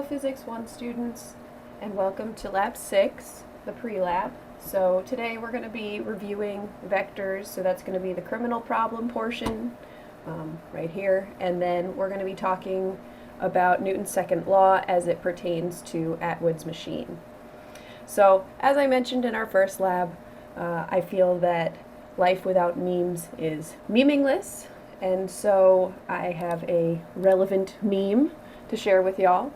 Physics 1 students, and welcome to Lab 6, the Prelab. So today we're going to be reviewing vectors, so that's going to be the criminal problem portion right here, and then we're going to be talking about Newton's second law as it pertains to Atwood's machine. So as I mentioned in our first lab, I feel that life without memes is meaningless, and so I have a relevant meme to share with y'all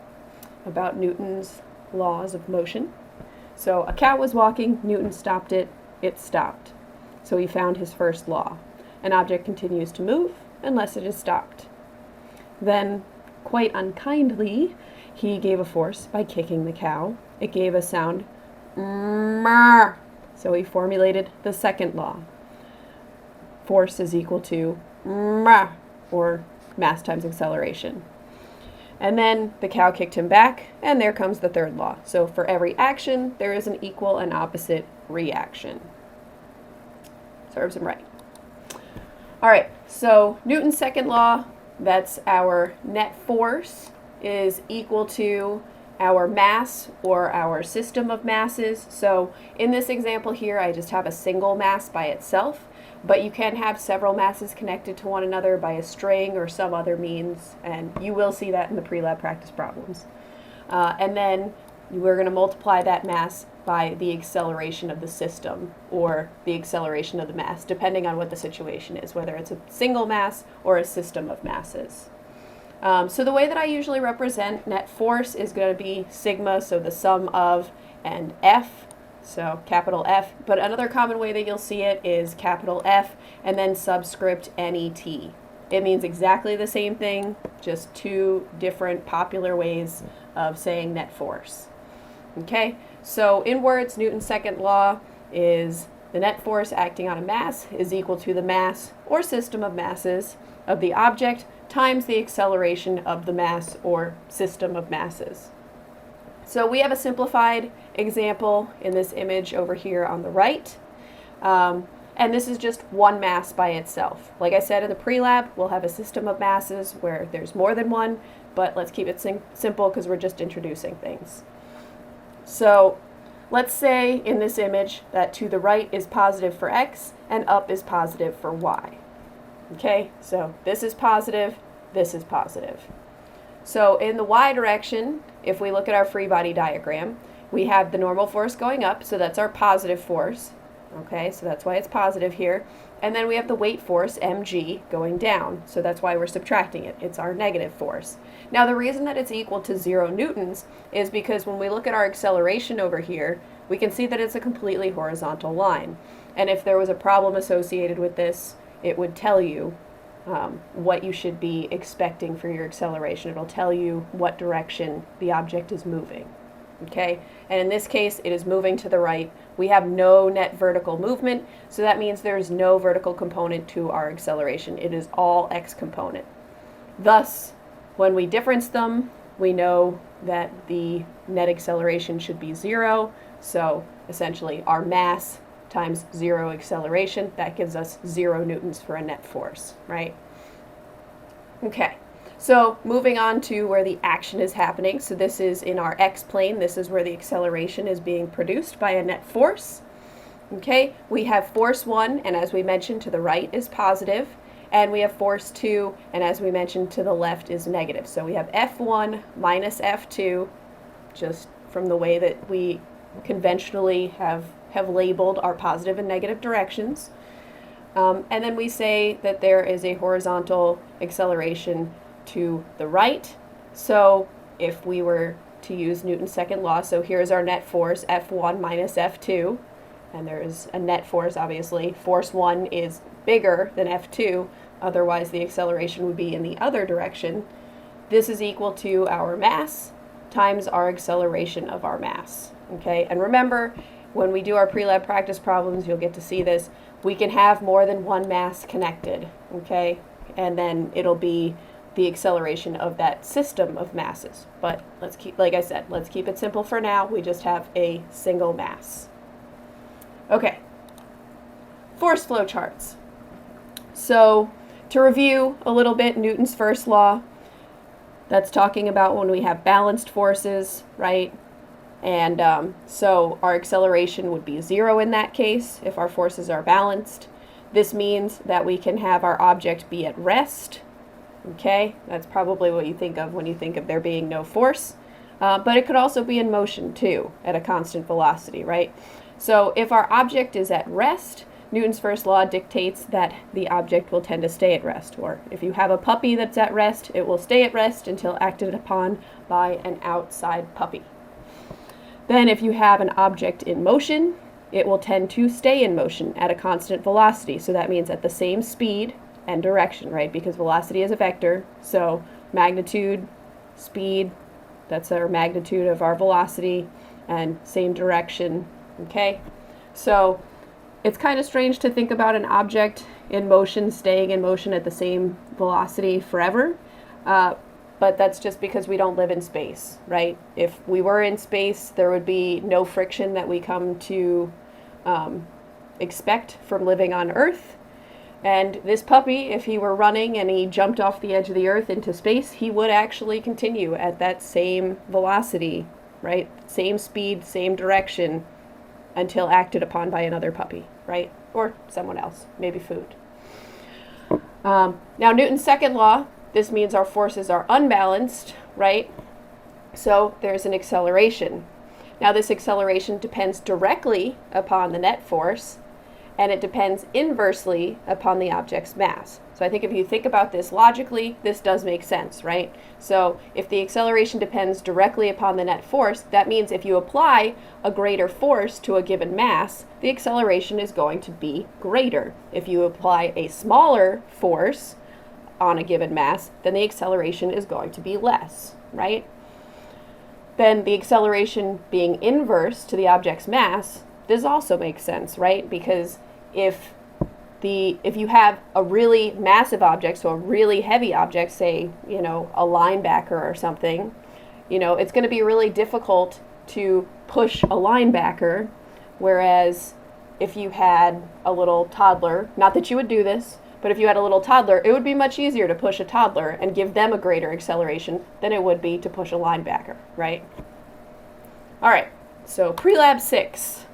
about Newton's laws of motion. So a cow was walking, Newton stopped it, it stopped. So he found his first law. An object continues to move unless it is stopped. Then, quite unkindly, he gave a force by kicking the cow. It gave a sound, "mrrr." So he formulated the second law. Force is equal to mrrr, or mass times acceleration. And then the cow kicked him back, and there comes the third law. So for every action, there is an equal and opposite reaction. Serves him right. All right, so Newton's second law, that's our net force is equal to our mass or our system of masses. So in this example here, I just have a single mass by itself, but you can have several masses connected to one another by a string or some other means, and you will see that in the pre-lab practice problems. And then we're going to multiply that mass by the acceleration of the system or the acceleration of the mass, depending on what the situation is, whether it's a single mass or a system of masses. So the way that I usually represent net force is going to be sigma, so the sum of, and F, so capital F. But another common way that you'll see it is capital F and then subscript NET. It means exactly the same thing, just two different popular ways of saying net force. Okay, so in words, Newton's second law is the net force acting on a mass is equal to the mass or system of masses of the object times the acceleration of the mass or system of masses. So we have a simplified example in this image over here on the right. And this is just one mass by itself. Like I said in the pre-lab, we'll have a system of masses where there's more than one, but let's keep it simple because we're just introducing things. So let's say in this image that to the right is positive for x and up is positive for y. Okay, so this is positive, this is positive. So in the y direction, if we look at our free body diagram, we have the normal force going up, so that's our positive force. Okay, so that's why it's positive here. And then we have the weight force, mg, going down, so that's why we're subtracting it. It's our negative force. Now the reason that it's equal to 0 newtons is because when we look at our acceleration over here, we can see that it's a completely horizontal line. And if there was a problem associated with this, it would tell you what you should be expecting for your acceleration. It'll tell you what direction the object is moving. Okay, and in this case, it is moving to the right. We have no net vertical movement, so that means there's no vertical component to our acceleration. It is all x component. Thus, when we difference them, we know that the net acceleration should be 0. So essentially, our mass times 0 acceleration, that gives us 0 newtons for a net force, right? Okay, so moving on to where the action is happening. So this is in our x-plane. This is where the acceleration is being produced by a net force. Okay, we have force 1, and as we mentioned, to the right is positive, and we have force 2, and as we mentioned, to the left is negative. So we have F1 minus F2, just from the way that we conventionally have labeled our positive and negative directions. And then we say that there is a horizontal acceleration to the right. So if we were to use Newton's second law, so here's our net force, F1 minus F2, and there's a net force, obviously. Force 1 is bigger than F2, otherwise the acceleration would be in the other direction. This is equal to our mass times our acceleration of our mass. Okay, and remember, when we do our pre-lab practice problems, you'll get to see this, we can have more than one mass connected, okay? And then it'll be the acceleration of that system of masses. But let's keep, like I said, let's keep it simple for now. We just have a single mass. Okay, force flow charts. So to review a little bit, Newton's first law, That's talking about when we have balanced forces, right? And so our acceleration would be 0 in that case if our forces are balanced. This means that we can have our object be at rest. Okay, that's probably what you think of when you think of there being no force. But it could also be in motion too, at a constant velocity, right? So if our object is at rest, Newton's first law dictates that the object will tend to stay at rest. Or if you have a puppy that's at rest, it will stay at rest until acted upon by an outside puppy. Then if you have an object in motion, it will tend to stay in motion at a constant velocity. So that means at the same speed and direction, right? Because velocity is a vector. So magnitude, speed, that's our magnitude of our velocity, and same direction, okay? So it's kind of strange to think about an object in motion staying in motion at the same velocity forever. But that's just because we don't live in space, right? If we were in space, there would be no friction that we come to expect from living on Earth. And this puppy, if he were running and he jumped off the edge of the Earth into space, he would actually continue at that same velocity, right? Same speed, same direction, until acted upon by another puppy, right? Or someone else, maybe food. Now, Newton's second law, this means our forces are unbalanced, right? So there's an acceleration. Now this acceleration depends directly upon the net force, and it depends inversely upon the object's mass. So I think if you think about this logically, this does make sense, right? So if the acceleration depends directly upon the net force, that means if you apply a greater force to a given mass, the acceleration is going to be greater. If you apply a smaller force on a given mass, then the acceleration is going to be less, right? Then the acceleration being inverse to the object's mass, this also makes sense, right? Because if you have a really massive object, so a really heavy object, say, a linebacker or something, it's going to be really difficult to push a linebacker, whereas if you had a little toddler, not that you would do this, but if you had a little toddler, it would be much easier to push a toddler and give them a greater acceleration than it would be to push a linebacker, right? All right, so Prelab 6.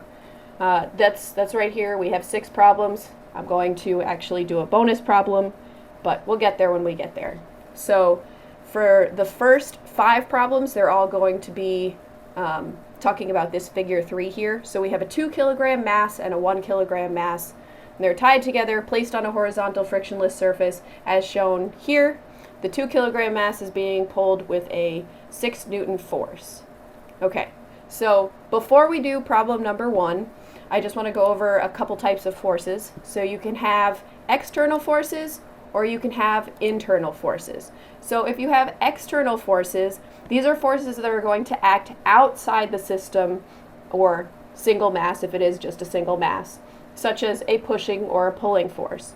That's right here. We have 6 problems. I'm going to actually do a bonus problem, but we'll get there when we get there. So for the first 5 problems, they're all going to be talking about this figure 3 here. So we have a 2 kilogram mass and a 1 kilogram mass. And they're tied together, placed on a horizontal frictionless surface, as shown here. The 2 kilogram mass is being pulled with a 6 Newton force. Okay, so before we do problem number 1, I just want to go over a couple types of forces. So you can have external forces or you can have internal forces. So if you have external forces, these are forces that are going to act outside the system, or single mass if it is just a single mass, such as a pushing or a pulling force.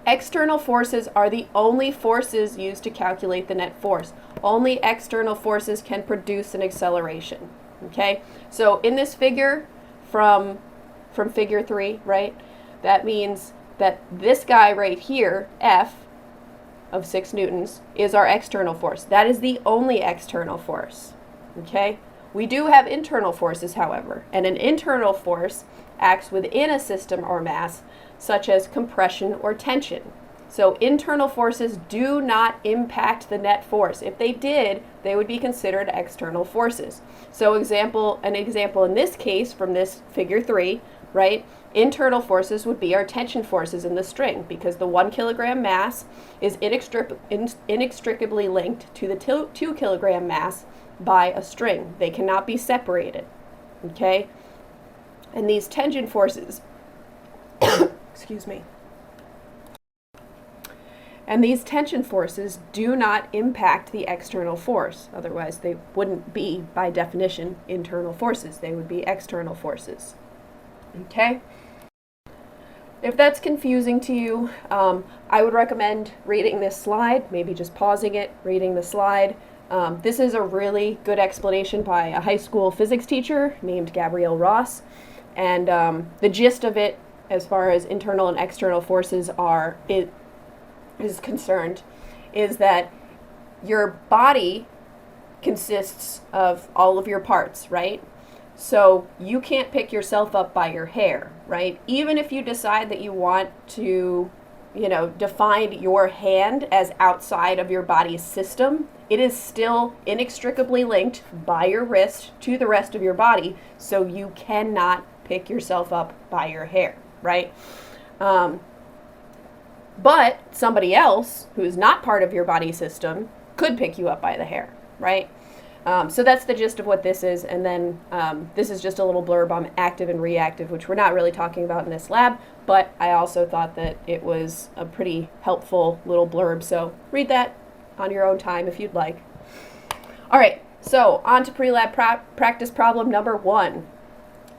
External forces are the only forces used to calculate the net force. Only external forces can produce an acceleration. Okay? So in this figure from figure 3, right? That means that this guy right here, F of 6 newtons, is our external force. That is the only external force. Okay? We do have internal forces, however, and an internal force acts within a system or mass, such as compression or tension. So internal forces do not impact the net force. If they did, they would be considered external forces. So an example in this case from this figure 3, right? Internal forces would be our tension forces in the string, because the 1 kilogram mass is inextricably linked to the 2 kilogram mass by a string. They cannot be separated. Okay? And these tension forces, excuse me, and these tension forces do not impact the external force. Otherwise, they wouldn't be, by definition, internal forces. They would be external forces. Okay? If that's confusing to you, I would recommend reading this slide, maybe just pausing it, reading the slide. This is a really good explanation by a high school physics teacher named Gabrielle Ross. And the gist of it, as far as internal and external forces is concerned, is that your body consists of all of your parts, right? So you can't pick yourself up by your hair, right? Even if you decide that you want to, define your hand as outside of your body's system, it is still inextricably linked by your wrist to the rest of your body. So you cannot pick yourself up by your hair, right? But somebody else who is not part of your body system could pick you up by the hair, right? So that's the gist of what this is. And then this is just a little blurb on active and reactive, which we're not really talking about in this lab, but I also thought that it was a pretty helpful little blurb. So read that on your own time if you'd like. All right, so on to pre-lab practice problem number 1.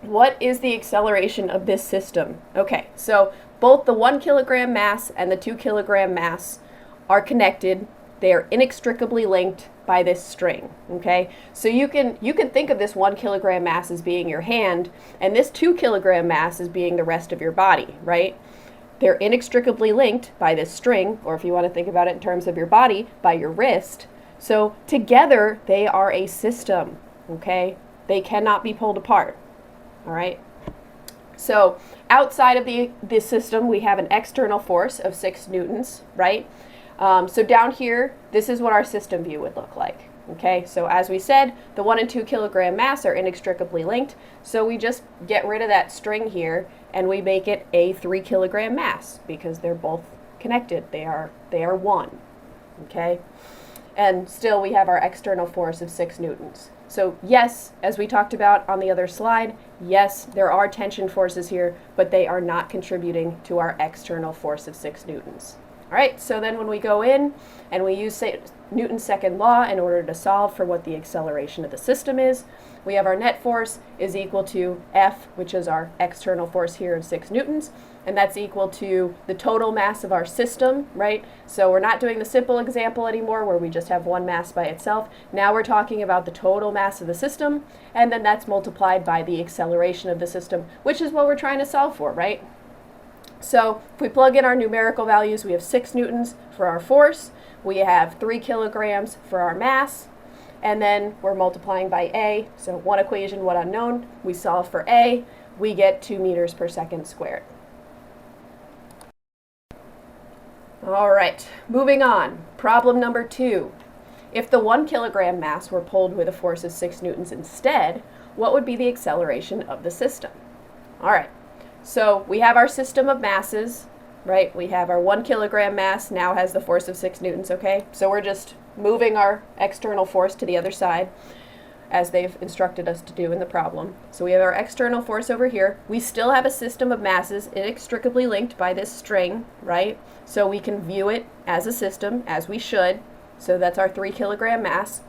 What is the acceleration of this system? Okay, so both the 1 kilogram mass and the 2 kilogram mass are connected. They are inextricably linked by this string, okay? So you can think of this 1 kilogram mass as being your hand, and this 2 kilogram mass as being the rest of your body, right? They're inextricably linked by this string, or if you want to think about it in terms of your body, by your wrist. So together, they are a system, okay? They cannot be pulled apart, all right? So outside of the system, we have an external force of 6 newtons, right? So down here, this is what our system view would look like, okay? So as we said, the 1 and 2 kilogram mass are inextricably linked, so we just get rid of that string here, and we make it a 3 kilogram mass, because they're both connected. They are one, okay? And still, we have our external force of 6 newtons. So yes, as we talked about on the other slide, yes, there are tension forces here, but they are not contributing to our external force of 6 newtons. All right, so then when we go in and we use Newton's second law in order to solve for what the acceleration of the system is, we have our net force is equal to F, which is our external force here of 6 newtons, and that's equal to the total mass of our system, right? So we're not doing the simple example anymore where we just have one mass by itself. Now we're talking about the total mass of the system, and then that's multiplied by the acceleration of the system, which is what we're trying to solve for, right? So if we plug in our numerical values, we have 6 newtons for our force, we have 3 kilograms for our mass, and then we're multiplying by A. So one equation, one unknown. We solve for A, we get 2 meters per second squared. All right, moving on. Problem number 2. If the 1 kilogram mass were pulled with a force of 6 newtons instead, what would be the acceleration of the system? All right. So we have our system of masses, right? We have our 1 kilogram mass now has the force of 6 newtons, okay? So we're just moving our external force to the other side as they've instructed us to do in the problem. So we have our external force over here. We still have a system of masses inextricably linked by this string, right? So we can view it as a system, as we should. So that's our 3 kilogram mass.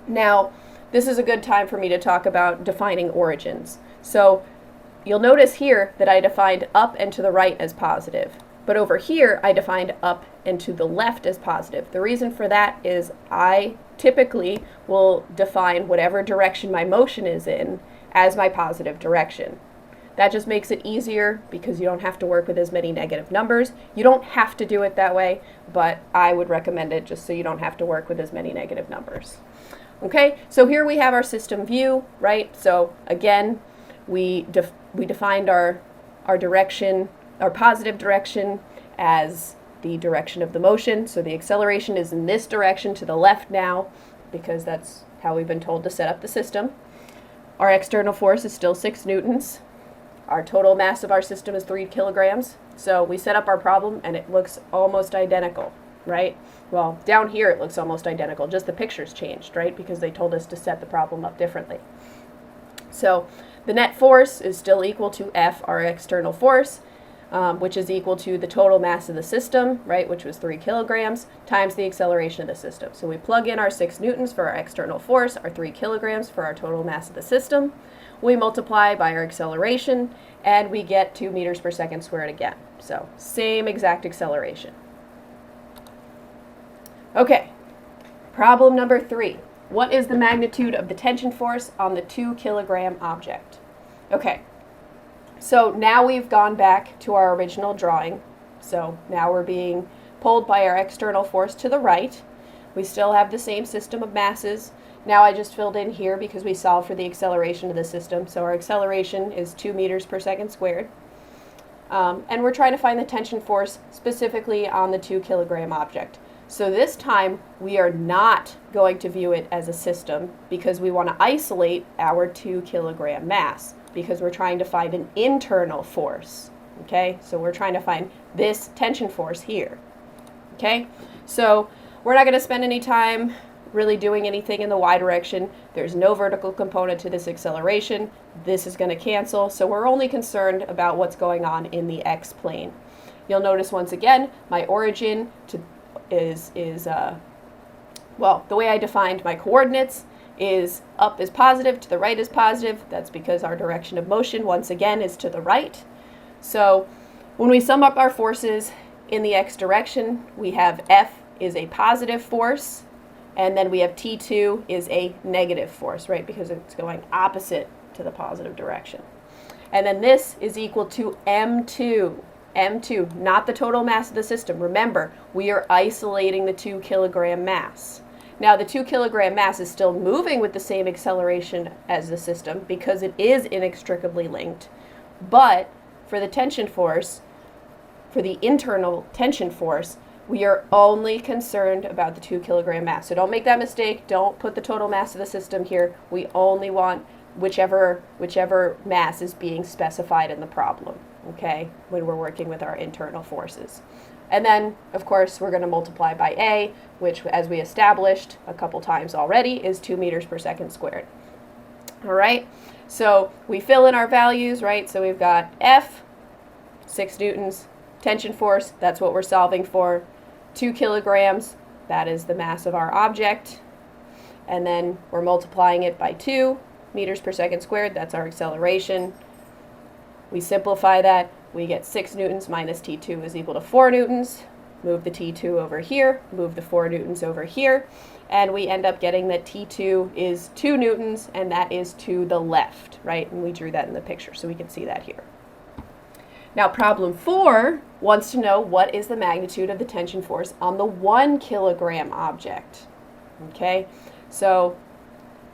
Now, this is a good time for me to talk about defining origins. So you'll notice here that I defined up and to the right as positive, but over here I defined up and to the left as positive. The reason for that is I typically will define whatever direction my motion is in as my positive direction. That just makes it easier because you don't have to work with as many negative numbers. You don't have to do it that way, but I would recommend it just so you don't have to work with as many negative numbers. Okay, so here we have our system view, right? So again, we defined our direction, our positive direction, as the direction of the motion. So the acceleration is in this direction to the left now, because that's how we've been told to set up the system. Our external force is still 6 newtons. Our total mass of our system is 3 kilograms. So we set up our problem and it looks almost identical, right? Well, down here it looks almost identical, just the picture's changed, right? Because they told us to set the problem up differently. So the net force is still equal to F, our external force, which is equal to the total mass of the system, right, which was 3 kilograms, times the acceleration of the system. So we plug in our 6 newtons for our external force, our 3 kilograms for our total mass of the system. We multiply by our acceleration, and we get 2 meters per second squared again. So same exact acceleration. Okay, problem number 3. What is the magnitude of the tension force on the 2 kilogram object? Okay, so now we've gone back to our original drawing. So now we're being pulled by our external force to the right. We still have the same system of masses. Now I just filled in here because we solved for the acceleration of the system. So our acceleration is 2 meters per second squared. And we're trying to find the tension force specifically on the 2 kilogram object. So this time we are not going to view it as a system because we want to isolate our 2 kilogram mass because we're trying to find an internal force. Okay, so we're trying to find this tension force here. Okay, so we're not going to spend any time really doing anything in the y direction. There's no vertical component to this acceleration. This is going to cancel, so we're only concerned about what's going on in the x plane. You'll notice once again my origin is well, the way I defined my coordinates is up is positive, to the right is positive. That's because our direction of motion once again is to the right. So when we sum up our forces in the x direction, we have F is a positive force, and then we have T2 is a negative force, right? Because it's going opposite to the positive direction. And then this is equal to M2. M2, not the total mass of the system. Remember, we are isolating the 2 kilogram mass. Now, the 2 kilogram mass is still moving with the same acceleration as the system because it is inextricably linked. But for the tension force, for the internal tension force, we are only concerned about the 2 kilogram mass. So don't make that mistake. Don't put the total mass of the system here. We only want whichever mass is being specified in the problem, okay, when we're working with our internal forces. And then, of course, we're going to multiply by A, which, as we established a couple times already, is 2 meters per second squared. All right, so we fill in our values, right? So we've got F, 6 newtons, tension force, that's what we're solving for. 2 kilograms, that is the mass of our object. And then we're multiplying it by 2 meters per second squared, that's our acceleration. We simplify that, we get 6 newtons minus T2 is equal to 4 newtons. Move the T2 over here, move the 4 newtons over here, and we end up getting that T2 is 2 newtons, and that is to the left, right? And we drew that in the picture, so we can see that here. Now, problem 4 wants to know what is the magnitude of the tension force on the 1 kilogram object. Okay, so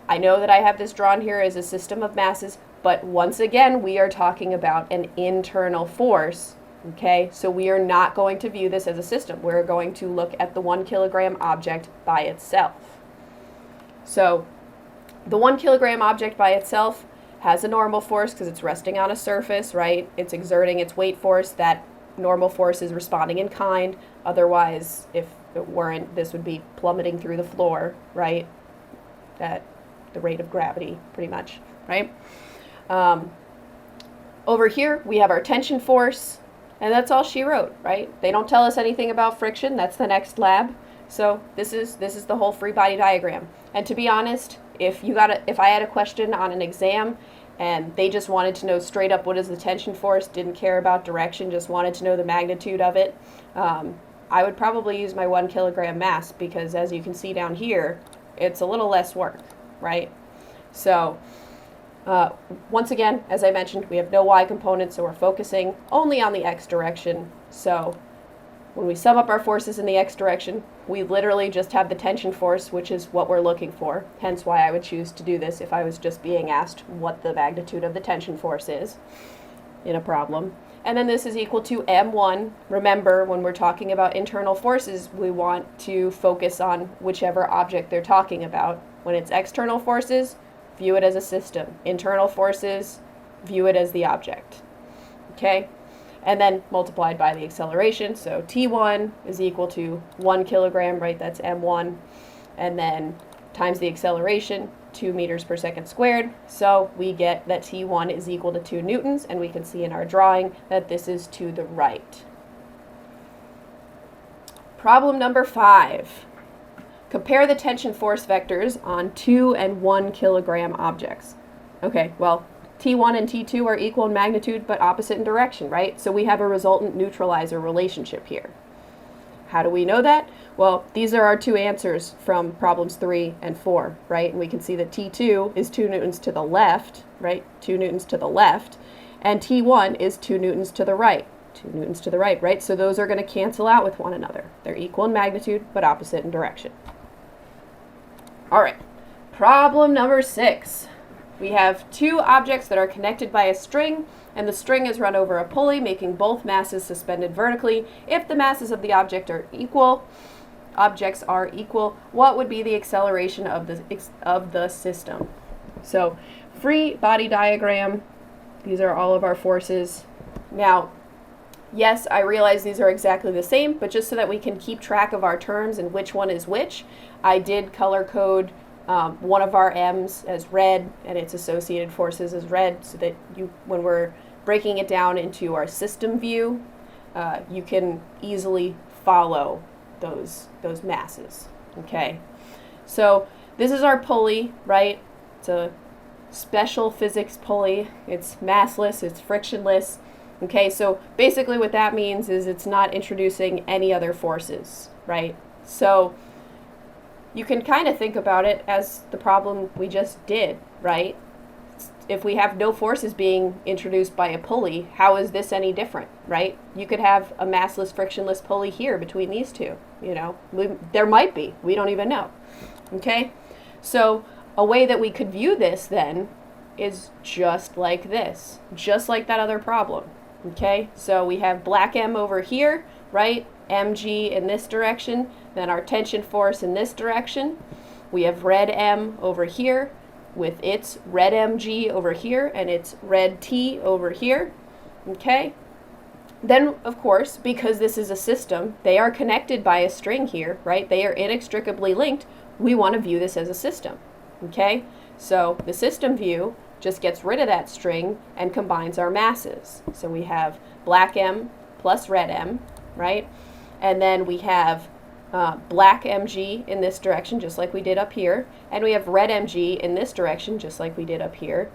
I know that I have this drawn here as a system of masses, but once again, we are talking about an internal force. Okay, so we are not going to view this as a system. We're going to look at the 1 kilogram object by itself. So the 1 kilogram object by itself has a normal force because it's resting on a surface, right? It's exerting its weight force. That normal force is responding in kind. Otherwise, if it weren't, this would be plummeting through the floor, right? At the rate of gravity, pretty much, right? Over here, we have our tension force, and that's all she wrote, right? They don't tell us anything about friction. That's the next lab. So this is the whole free body diagram. And to be honest, if I had a question on an exam and they just wanted to know straight up what is the tension force, didn't care about direction, just wanted to know the magnitude of it, I would probably use my 1 kilogram mass because, as you can see down here, it's a little less work, right? So once again, as I mentioned, we have no y component, so we're focusing only on the x direction. So when we sum up our forces in the x direction, we literally just have the tension force, which is what we're looking for. Hence why I would choose to do this if I was just being asked what the magnitude of the tension force is in a problem. And then this is equal to M1. Remember, when we're talking about internal forces, we want to focus on whichever object they're talking about. When it's external forces, view it as a system. Internal forces, view it as the object. Okay? And then multiplied by the acceleration. So T1 is equal to 1 kilogram, right? That's M1. And then times the acceleration, 2 meters per second squared. So we get that T1 is equal to 2 newtons, and we can see in our drawing that this is to the right. Problem number 5. Compare the tension force vectors on 2 and 1 kilogram objects. Okay, well, T1 and T2 are equal in magnitude but opposite in direction, right? So we have a resultant neutralizer relationship here. How do we know that? Well, these are our two answers from problems 3 and 4, right? And we can see that T2 is 2 newtons to the left, right? 2 newtons to the left. And T1 is 2 newtons to the right. 2 newtons to the right, right? So those are going to cancel out with one another. They're equal in magnitude but opposite in direction. All right, problem number 6. We have two objects that are connected by a string, and the string is run over a pulley, making both masses suspended vertically. If the masses of the objects are equal, what would be the acceleration of the system? So, free body diagram. These are all of our forces. Now, yes, I realize these are exactly the same, but just so that we can keep track of our terms and which one is which, I did color code one of our M's as red and its associated forces as red, so that when we're breaking it down into our system view, you can easily follow those masses. Okay, so this is our pulley, right? It's a special physics pulley. It's massless, it's frictionless. Okay, so basically what that means is it's not introducing any other forces, right? So you can kind of think about it as the problem we just did, right? If we have no forces being introduced by a pulley, how is this any different, right? You could have a massless, frictionless pulley here between these two, there might be, we don't even know, okay? So a way that we could view this then is just like this, just like that other problem, okay? So we have black M over here, right? mg in this direction, then our tension force in this direction. We have red M over here with its red mg over here and its red T over here, okay? Then, of course, because this is a system, they are connected by a string here, right? They are inextricably linked. We want to view this as a system, okay? So the system view just gets rid of that string and combines our masses. So we have black M plus red M, right? And then we have black mg in this direction, just like we did up here. And we have red mg in this direction, just like we did up here.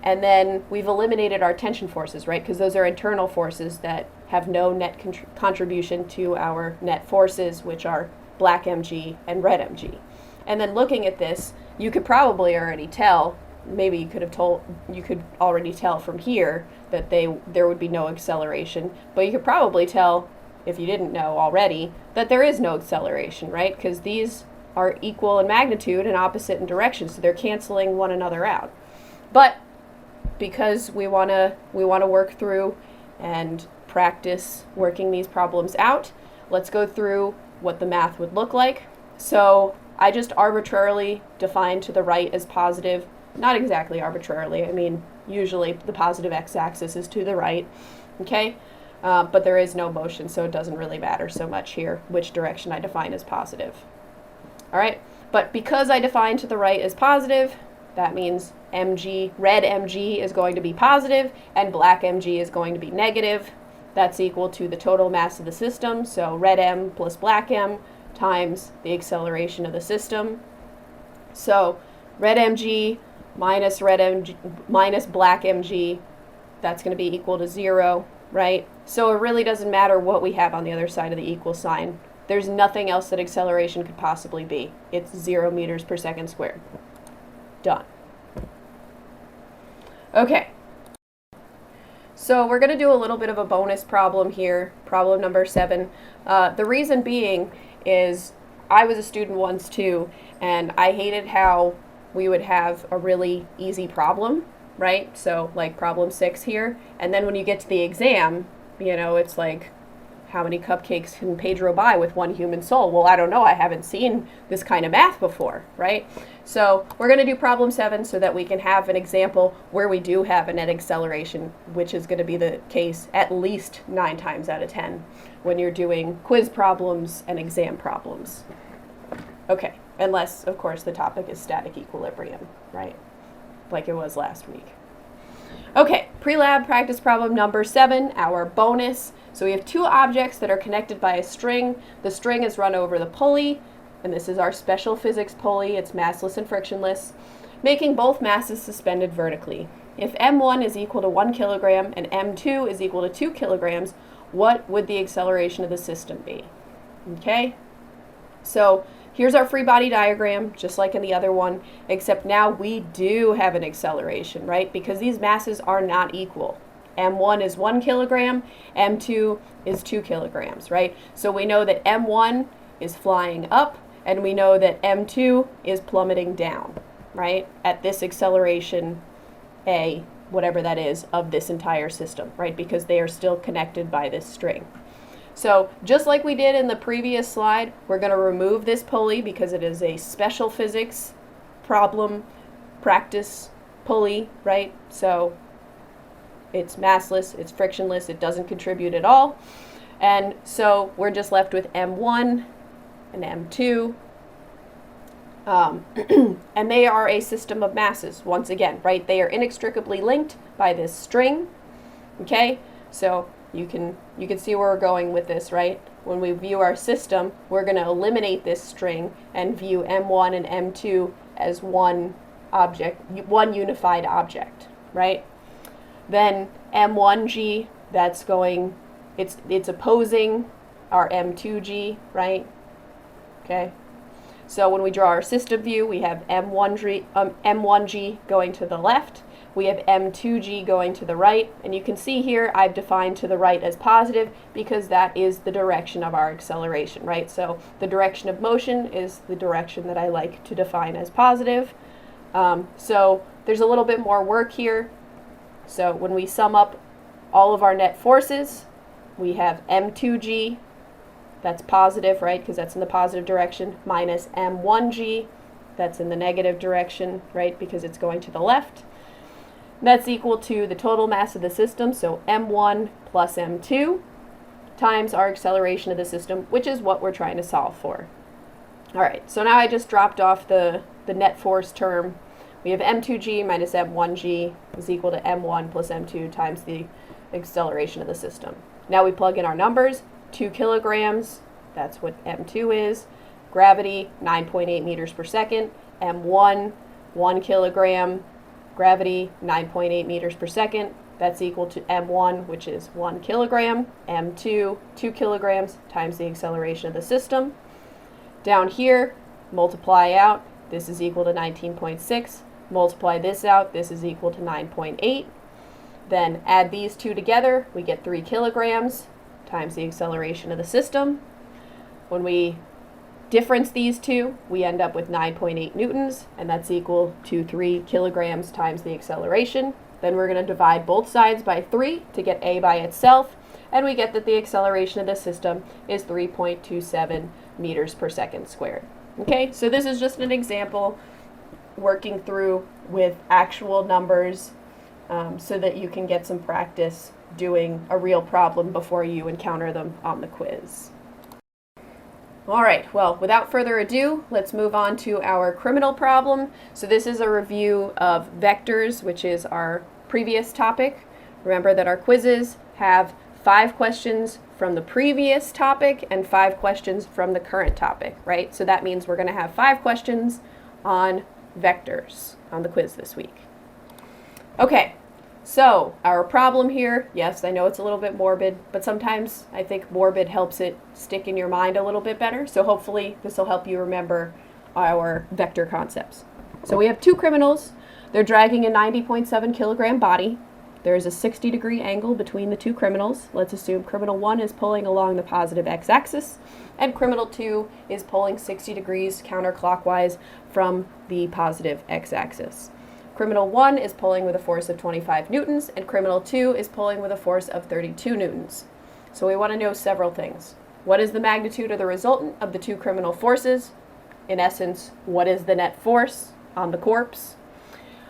And then we've eliminated our tension forces, right? Because those are internal forces that have no net contribution to our net forces, which are black mg and red mg. And then looking at this, you could probably already tell, maybe you could already tell from here that there would be no acceleration, but you could probably tell, if you didn't know already, that there is no acceleration, right? Because these are equal in magnitude and opposite in direction, so they're canceling one another out. But because we want to work through and practice working these problems out, let's go through what the math would look like. So I just arbitrarily define to the right as positive, not exactly arbitrarily, I mean usually the positive x-axis is to the right, okay? But there is no motion, so it doesn't really matter so much here which direction I define as positive. All right, but because I define to the right as positive, that means mg, red mg is going to be positive and black mg is going to be negative. That's equal to the total mass of the system, so red m plus black m times the acceleration of the system. So red mg minus black mg, that's going to be equal to 0, right? So it really doesn't matter what we have on the other side of the equal sign. There's nothing else that acceleration could possibly be. It's 0 meters per second squared. Done. Okay. So we're going to do a little bit of a bonus problem here, problem number 7. The reason being is I was a student once too, and I hated how we would have a really easy problem, right? So like problem 6 here, and then when you get to the exam, it's like, how many cupcakes can Pedro buy with one human soul? Well, I don't know. I haven't seen this kind of math before, right? So we're going to do problem 7 so that we can have an example where we do have a net acceleration, which is going to be the case at least 9 times out of 10 when you're doing quiz problems and exam problems. Okay, unless, of course, the topic is static equilibrium, right? Like it was last week. Okay, pre-lab practice problem number 7, our bonus. So we have two objects that are connected by a string. The string is run over the pulley, and this is our special physics pulley. It's massless and frictionless, making both masses suspended vertically. If m1 is equal to 1 kilogram and m2 is equal to 2 kilograms, what would the acceleration of the system be? Okay, so here's our free body diagram, just like in the other one, except now we do have an acceleration, right? Because these masses are not equal. M1 is 1 kilogram, M2 is 2 kilograms, right? So we know that M1 is flying up and we know that M2 is plummeting down, right, at this acceleration A, whatever that is, of this entire system, right, because they are still connected by this string. So just like we did in the previous slide, we're going to remove this pulley because it is a special physics problem practice pulley, right? So it's massless, it's frictionless, it doesn't contribute at all. And so we're just left with M1 and M2. And they are a system of masses, once again, right? They are inextricably linked by this string, okay? So you can see where we're going with this, right? When we view our system, we're going to eliminate this string and view M1 and M2 as one object, one unified object, right? Then M1G, that's going, it's opposing our M2G, right? Okay. So when we draw our system view, we have M1G going to the left, we have M2G going to the right, and you can see here I've defined to the right as positive because that is the direction of our acceleration, right? So the direction of motion is the direction that I like to define as positive. So there's a little bit more work here. So when we sum up all of our net forces, we have M2G, that's positive, right, because that's in the positive direction, minus M1G, that's in the negative direction, right, because it's going to the left. That's equal to the total mass of the system, so M1 plus M2 times our acceleration of the system, which is what we're trying to solve for. All right, so now I just dropped off the net force term. We have M2G minus M1G is equal to M1 plus M2 times the acceleration of the system. Now we plug in our numbers, 2 kilograms, that's what M2 is, gravity, 9.8 meters per second, M1, 1 kilogram, gravity, 9.8 meters per second, that's equal to M1, which is 1 kilogram, M2, 2 kilograms times the acceleration of the system. Down here, multiply out, this is equal to 19.6, multiply this out, this is equal to 9.8. Then add these two together, we get 3 kilograms times the acceleration of the system. When we difference these two, we end up with 9.8 newtons, and that's equal to 3 kilograms times the acceleration. Then we're going to divide both sides by 3 to get A by itself, and we get that the acceleration of the system is 3.27 meters per second squared. Okay, so this is just an example working through with actual numbers so that you can get some practice doing a real problem before you encounter them on the quiz. All right, well, without further ado, let's move on to our criminal problem. So this is a review of vectors, which is our previous topic. Remember that our quizzes have 5 questions from the previous topic and 5 questions from the current topic, right? So that means we're going to have 5 questions on vectors on the quiz this week. Okay, so our problem here, yes, I know it's a little bit morbid, but sometimes I think morbid helps it stick in your mind a little bit better. So hopefully this will help you remember our vector concepts. So we have 2 criminals. They're dragging a 90.7 kilogram body. There is a 60-degree angle between the 2 criminals. Let's assume criminal 1 is pulling along the positive x-axis, and criminal 2 is pulling 60 degrees counterclockwise from the positive x-axis. Criminal 1 is pulling with a force of 25 newtons, and criminal 2 is pulling with a force of 32 newtons. So we want to know several things. What is the magnitude of the resultant of the 2 criminal forces? In essence, what is the net force on the corpse?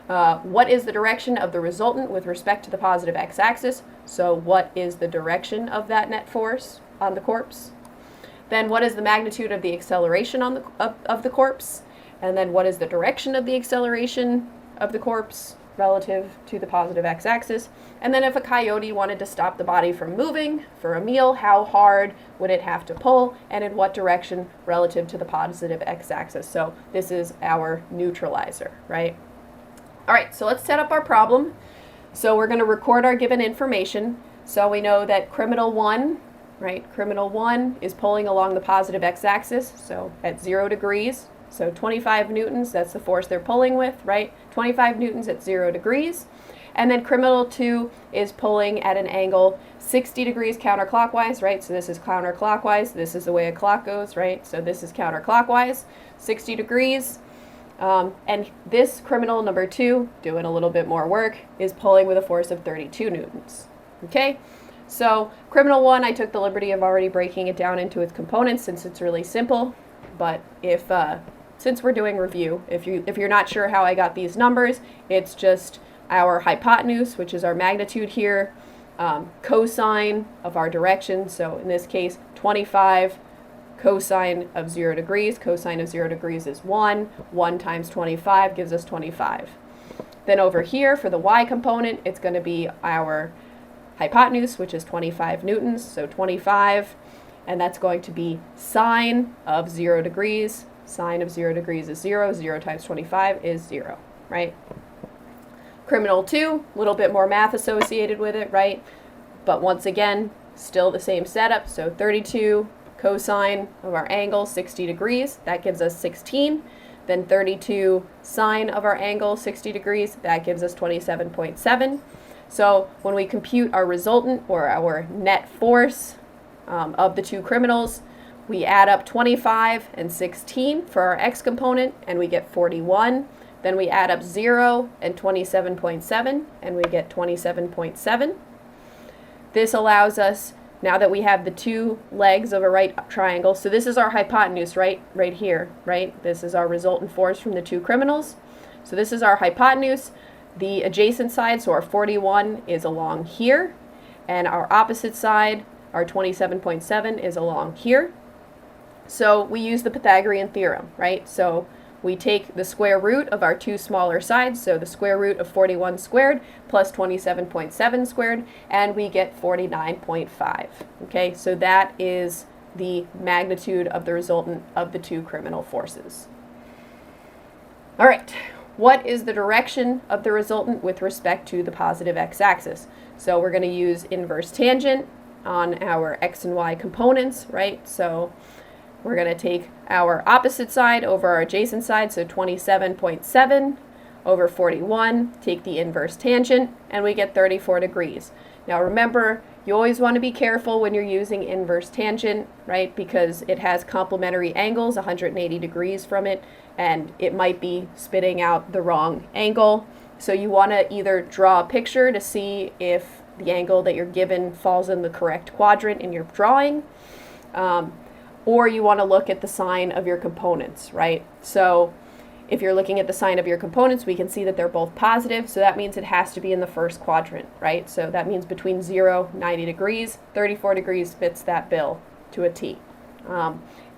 What is the direction of the resultant with respect to the positive x-axis? So what is the direction of that net force on the corpse? Then what is the magnitude of the acceleration on of the corpse? And then what is the direction of the acceleration of the corpse relative to the positive x-axis? And then if a coyote wanted to stop the body from moving for a meal, how hard would it have to pull, and in what direction relative to the positive x-axis? So this is our neutralizer, right? All right, so let's set up our problem. So we're going to record our given information. So we know that criminal 1, right, criminal 1 is pulling along the positive x-axis, so at 0 degrees. So 25 newtons, that's the force they're pulling with, right? 25 newtons at 0 degrees. And then criminal 2 is pulling at an angle 60 degrees counterclockwise, right? So this is counterclockwise. This is the way a clock goes, right? So this is counterclockwise, 60 degrees. And this criminal number 2, doing a little bit more work, is pulling with a force of 32 newtons. Okay? So criminal 1, I took the liberty of already breaking it down into its components since it's really simple. But since we're doing review, if you're not sure how I got these numbers, it's just our hypotenuse, which is our magnitude here, cosine of our direction. So in this case, 25 cosine of 0 degrees. Cosine of 0 degrees is 1. 1 times 25 gives us 25. Then over here for the y component, it's going to be our hypotenuse, which is 25 newtons. So 25, and that's going to be sine of 0 degrees. Sine of 0 degrees is 0. 0 times 25 is 0, right? Criminal 2, a little bit more math associated with it, right? But once again, still the same setup. So 32 cosine of our angle, 60 degrees, that gives us 16. Then 32 sine of our angle, 60 degrees, that gives us 27.7. So when we compute our resultant, or our net force of the two criminals, we add up 25 and 16 for our x component, and we get 41. Then we add up 0 and 27.7, and we get 27.7. This allows us, now that we have the two legs of a right triangle, so this is our hypotenuse right here, right? This is our resultant force from the two criminals. So this is our hypotenuse. The adjacent side, so our 41, is along here, and our opposite side, our 27.7, is along here. So we use the Pythagorean theorem, right? So we take the square root of our two smaller sides, so the square root of 41 squared plus 27.7 squared, and we get 49.5. Okay, so that is the magnitude of the resultant of the two criminal forces. All right, what is the direction of the resultant with respect to the positive x-axis? So we're going to use inverse tangent on our x and y components, right? So we're going to take our opposite side over our adjacent side, so 27.7 over 41, take the inverse tangent, and we get 34 degrees. Now remember, you always want to be careful when you're using inverse tangent, right? Because it has complementary angles, 180 degrees from it, and it might be spitting out the wrong angle. So you want to either draw a picture to see if the angle that you're given falls in the correct quadrant in your drawing, or you want to look at the sign of your components, right? So if you're looking at the sign of your components, we can see that they're both positive, so that means it has to be in the first quadrant, right? So that means between 0, 90 degrees, 34 degrees fits that bill to a T.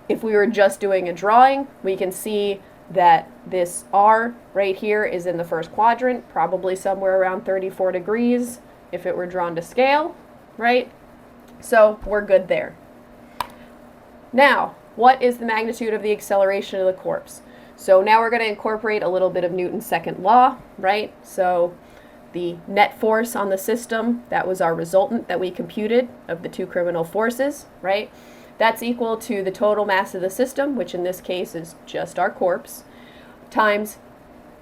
If we were just doing a drawing, we can see that this R right here is in the first quadrant, probably somewhere around 34 degrees if it were drawn to scale, right? So we're good there. Now, what is the magnitude of the acceleration of the corpse? So now we're going to incorporate a little bit of Newton's second law, right? So the net force on the system, that was our resultant that we computed of the two criminal forces, right? That's equal to the total mass of the system, which in this case is just our corpse, times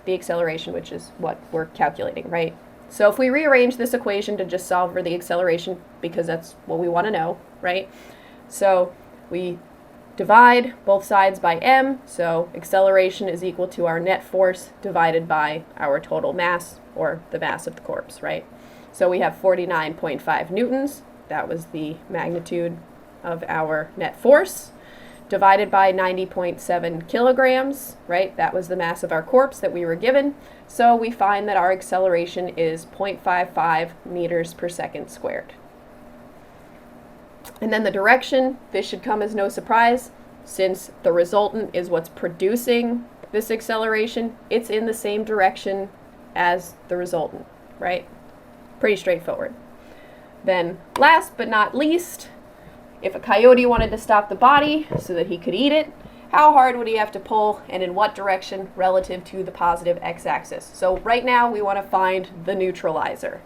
the acceleration, which is what we're calculating, right? So if we rearrange this equation to just solve for the acceleration, because that's what we want to know, right? So we divide both sides by m, so acceleration is equal to our net force divided by our total mass, or the mass of the corpse, right? So we have 49.5 newtons, that was the magnitude of our net force, divided by 90.7 kilograms, right? That was the mass of our corpse that we were given. So we find that our acceleration is 0.55 meters per second squared. And then the direction, this should come as no surprise, since the resultant is what's producing this acceleration, it's in the same direction as the resultant, right? Pretty straightforward. Then last but not least, if a coyote wanted to stop the body so that he could eat it, how hard would he have to pull and in what direction relative to the positive x-axis? So right now we want to find the neutralizer.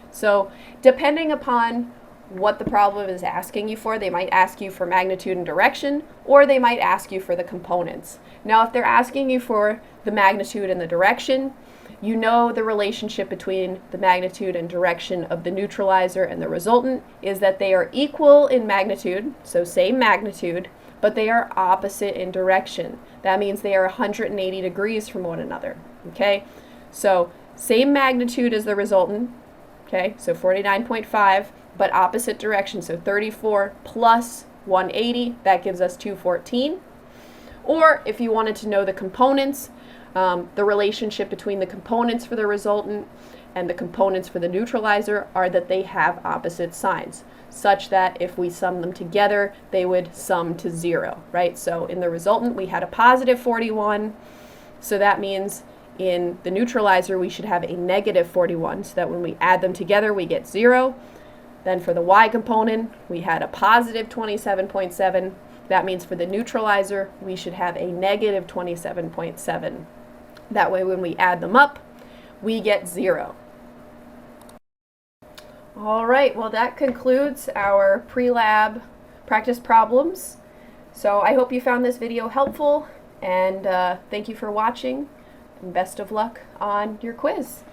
So depending upon what the problem is asking you for. They might ask you for magnitude and direction, or they might ask you for the components. Now, if they're asking you for the magnitude and the direction, you know the relationship between the magnitude and direction of the neutralizer and the resultant is that they are equal in magnitude, so same magnitude, but they are opposite in direction. That means they are 180 degrees from one another, okay? So same magnitude as the resultant, okay, so 49.5, but opposite direction, so 34 plus 180, that gives us 214. Or if you wanted to know the components, the relationship between the components for the resultant and the components for the neutralizer are that they have opposite signs, such that if we sum them together, they would sum to 0, right? So in the resultant, we had a positive 41, so that means in the neutralizer, we should have a negative 41, so that when we add them together, we get 0. Then for the y component, we had a positive 27.7. That means for the neutralizer, we should have a negative 27.7. That way, when we add them up, we get 0. All right, well, that concludes our pre-lab practice problems. So I hope you found this video helpful, and thank you for watching, and best of luck on your quiz.